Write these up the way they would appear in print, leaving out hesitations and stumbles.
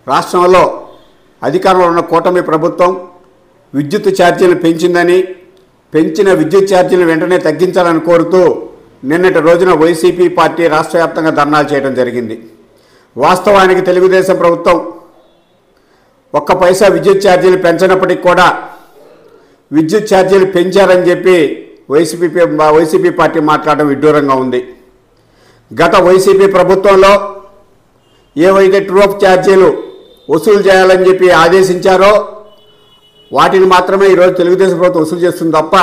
రాష్ట్రంలో అధికారంలో ఉన్న కూటమి ప్రభుత్వం విద్యుత్ ఛార్జీలు పెంచిందని, పెంచిన విద్యుత్ ఛార్జీలు వెంటనే తగ్గించాలని కోరుతూ నిన్నటి రోజున వైసీపీ పార్టీ రాష్ట్ర వ్యాప్తంగా ధర్నాలు చేయడం జరిగింది. వాస్తవానికి తెలుగుదేశం ప్రభుత్వం ఒక్క పైసా విద్యుత్ ఛార్జీలు పెంచినప్పటికీ కూడా విద్యుత్ ఛార్జీలు పెంచారని చెప్పి వైసీపీ పార్టీ మాట్లాడడం విడ్డూరంగా ఉంది. గత వైసీపీ ప్రభుత్వంలో ఏవైతే ట్రూఅప్ ఛార్జీలు వసూలు చేయాలని చెప్పి ఆదేశించారో వాటిని మాత్రమే ఈరోజు తెలుగుదేశం ప్రభుత్వం వసూలు చేస్తుంది తప్ప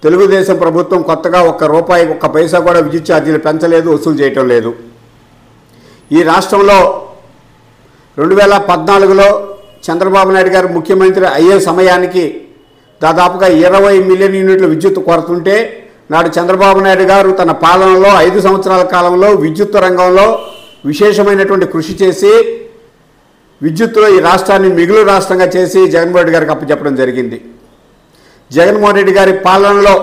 తెలుగుదేశం ప్రభుత్వం కొత్తగా ఒక్క పైసా కూడా విద్యుత్ ఛార్జీలు పెంచలేదు, వసూలు చేయటం లేదు. ఈ రాష్ట్రంలో 2014లో చంద్రబాబు నాయుడు గారు ముఖ్యమంత్రి అయ్యే సమయానికి దాదాపుగా 20 మిలియన్ యూనిట్ల విద్యుత్ కొరతుంటే నాడు చంద్రబాబు నాయుడు గారు తన పాలనలో 5 సంవత్సరాల కాలంలో విద్యుత్ రంగంలో విశేషమైనటువంటి కృషి చేసి విద్యుత్తులో ఈ రాష్ట్రాన్ని మిగులు రాష్ట్రంగా చేసి జగన్మోహన్ రెడ్డి గారికి అప్పచెప్పడం జరిగింది. జగన్మోహన్ రెడ్డి గారి పాలనలో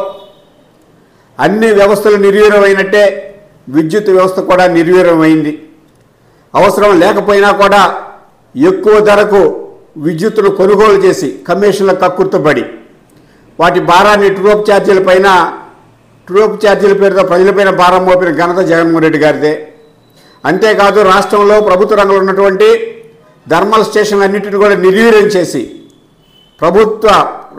అన్ని వ్యవస్థలు నిర్వీర్యమైనట్టే విద్యుత్ వ్యవస్థ కూడా నిర్వీర్యమైంది. అవసరం లేకపోయినా కూడా ఎక్కువ ధరకు విద్యుత్తును కొనుగోలు చేసి కమిషన్ల కక్కుర్తబడి వాటి భారాన్ని ట్రూఅప్ ఛార్జీల పేరుతో ప్రజలపైన భారం మోపిన ఘనత జగన్మోహన్ రెడ్డి గారిదే. అంతేకాదు రాష్ట్రంలో ప్రభుత్వ రంగంలో ఉన్నటువంటి థర్మల్ స్టేషన్లు అన్నింటినీ కూడా నిర్వీర్యం చేసి ప్రభుత్వ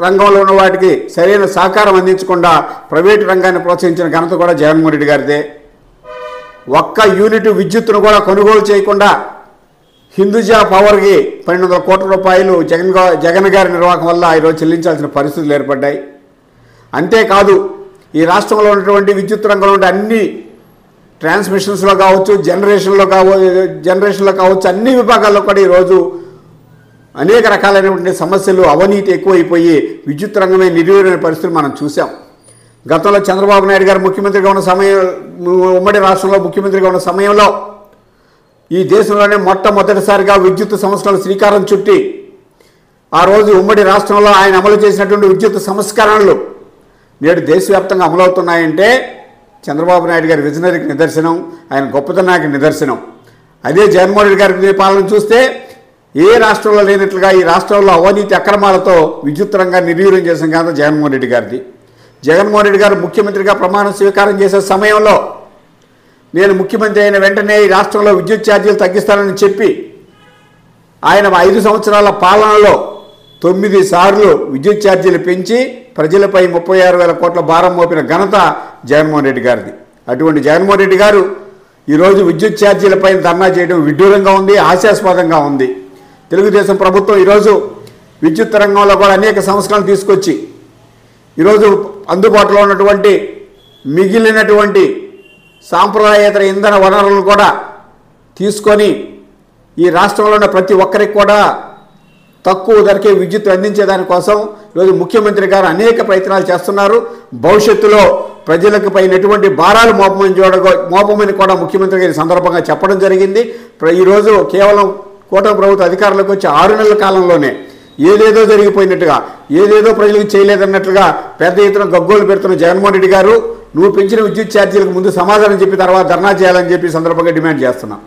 రంగంలో ఉన్న వాటికి సరైన సహకారం అందించకుండా ప్రైవేటు రంగాన్ని ప్రోత్సహించిన ఘనత కూడా జగన్మోహన్ రెడ్డి గారిదే. ఒక్క యూనిట్ విద్యుత్తును కూడా కొనుగోలు చేయకుండా హిందూజా పవర్కి 1200 కోట్ల రూపాయలు జగన్ గారి నిర్వాహకం వల్ల ఈరోజు చెల్లించాల్సిన పరిస్థితులు ఏర్పడ్డాయి. అంతేకాదు ఈ రాష్ట్రంలో ఉన్నటువంటి విద్యుత్ రంగంలో ఉండే అన్ని ట్రాన్స్మిషన్స్లో కావచ్చు, జనరేషన్లో కావచ్చు, అన్ని విభాగాల్లో కూడా ఈరోజు అనేక రకాలైనటువంటి సమస్యలు, అవినీతి ఎక్కువైపోయి విద్యుత్ రంగమే నిర్వీర్యమైన పరిస్థితులు మనం చూసాం. గతంలో చంద్రబాబు నాయుడు గారు ముఖ్యమంత్రిగా ఉన్న ఉమ్మడి రాష్ట్రంలో ముఖ్యమంత్రిగా ఉన్న సమయంలో ఈ దేశంలోనే మొట్టమొదటిసారిగా విద్యుత్ సంస్కరణలు శ్రీకారం చుట్టి ఆ రోజు ఉమ్మడి రాష్ట్రంలో ఆయన అమలు చేసినటువంటి విద్యుత్ సంస్కరణలు నేడు దేశవ్యాప్తంగా అమలవుతున్నాయంటే చంద్రబాబు నాయుడు గారి విజనరీకి నిదర్శనం, ఆయన గొప్పతనానికి నిదర్శనం. అదే జగన్మోహన్ రెడ్డి గారి పాలన చూస్తే ఏ రాష్ట్రంలో లేనట్లుగా ఈ రాష్ట్రంలో అవినీతి అక్రమాలతో విద్యుత్ రంగాన్ని నిర్వీర్యం చేసిన కాదు జగన్మోహన్ రెడ్డి గారిది. జగన్మోహన్ రెడ్డి గారు ముఖ్యమంత్రిగా ప్రమాణ స్వీకారం చేసే సమయంలో నేను ముఖ్యమంత్రి అయిన వెంటనే ఈ రాష్ట్రంలో విద్యుత్ ఛార్జీలు తగ్గిస్తానని చెప్పి ఆయన 5 సంవత్సరాల పాలనలో 9 సార్లు విద్యుత్ ఛార్జీలు పెంచి ప్రజలపై 36,000 కోట్ల భారం మోపిన ఘనత జగన్మోహన్ రెడ్డి గారిది. అటువంటి జగన్మోహన్ రెడ్డి గారు ఈరోజు విద్యుత్ ఛార్జీలపై ధర్నా చేయడం విడ్డూరంగా ఉంది, హాస్యాస్పదంగా ఉంది. తెలుగుదేశం ప్రభుత్వం ఈరోజు విద్యుత్ రంగంలో కూడా అనేక సంస్కరణలు తీసుకొచ్చి ఈరోజు అందుబాటులో ఉన్నటువంటి మిగిలినటువంటి సాంప్రదాయేతర ఇంధన వనరులను కూడా తీసుకొని ఈ రాష్ట్రంలో ఉన్న ప్రతి ఒక్కరికి కూడా తక్కువ ధరకే విద్యుత్ అందించేదానికోసం ఈరోజు ముఖ్యమంత్రి గారు అనేక ప్రయత్నాలు చేస్తున్నారు. భవిష్యత్తులో ప్రజలకు పైన ఎటువంటి భారాలు మోపమని కూడా ముఖ్యమంత్రి గారి సందర్భంగా చెప్పడం జరిగింది. ఈరోజు కేవలం కూటమి ప్రభుత్వ అధికారులకు వచ్చి 6 నెలల కాలంలోనే ఏదేదో జరిగిపోయినట్టుగా, ఏదేదో ప్రజలకు చేయలేదన్నట్లుగా పెద్ద ఎత్తున గగ్గోలు పెడుతున్న జగన్మోహన్ రెడ్డి గారు నువ్వు పెంచిన విద్యుత్ ఛార్జీలకు ముందు సమాధానం చెప్పి తర్వాత ధర్నా చేయాలని చెప్పి సందర్భంగా డిమాండ్ చేస్తున్నాం.